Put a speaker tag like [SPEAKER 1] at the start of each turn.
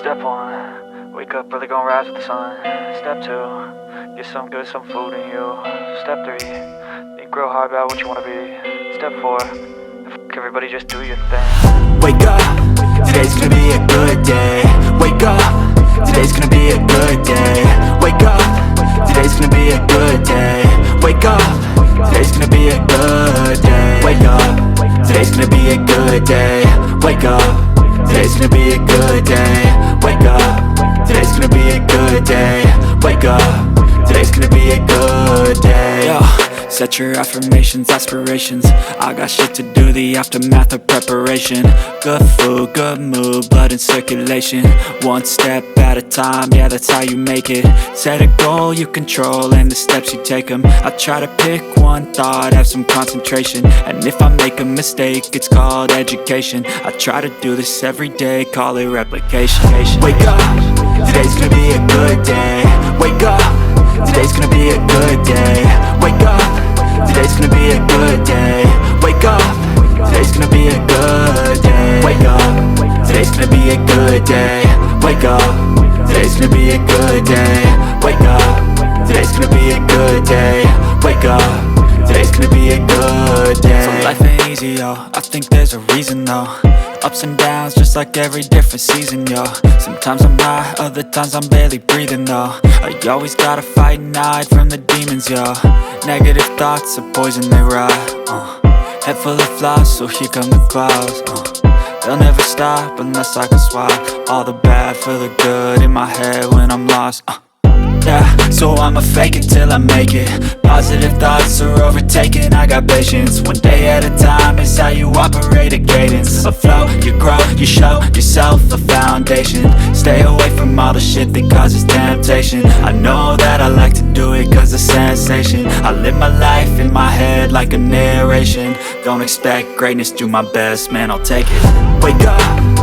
[SPEAKER 1] Step one, wake up early, gon' rise with the sun. Step two, get some good, some food in you. Step three, think real hard about what you wanna be. Step four, fuck everybody, just do your thing.
[SPEAKER 2] Wake up, today's gonna be a good day. Wake up, today's gonna be a good day. Wake up, today's gonna be a good day. Wake up, today's gonna be a good day. Wake up, today's gonna be a good day. Wake up, today's gonna be a good day. Wake up, today's gonna be a good day. Wake up, today's gonna be a good day. Yo, set your affirmations, aspirations. I got shit to do, the aftermath of preparation. Good food, good mood, blood in circulation. One step at a time, yeah, that's how you make it. Set a goal you control and the steps you take them. I try to pick one thought, have some concentration. And if I make a mistake, it's called education. I try to do this every day, call it replication. Wake up, today's gonna be a good day. Wake up, today's gonna be a good day. Wake up, today's gonna be a good day. Wake up, today's gonna be a good day. Wake up, today's gonna be a good day. Wake up, today's gonna be a good day. Wake up, today's gonna be a good day. Wake up, today's gonna be a good day. So life ain't easy, yo, I think there's a reason though. Ups and downs, just like every different season, yo. Sometimes I'm high, other times I'm barely breathing, though. I always gotta fight and hide from the demons, yo. Negative thoughts are poison, they rot. Head full of flies, so here come the clouds. They'll never stop unless I can swap all the bad for the good in my head when I'm lost. Yeah, so I'ma fake it till I make it. Positive thoughts are overtaken, I got patience. One day at a time is how you operate a cadence. A flow, you grow, you show yourself a foundation. Stay away from all the shit that causes temptation. I know that I like to do it cause it's sensation. I live my life in my head like a narration. Don't expect greatness, do my best, man, I'll take it. Wake up,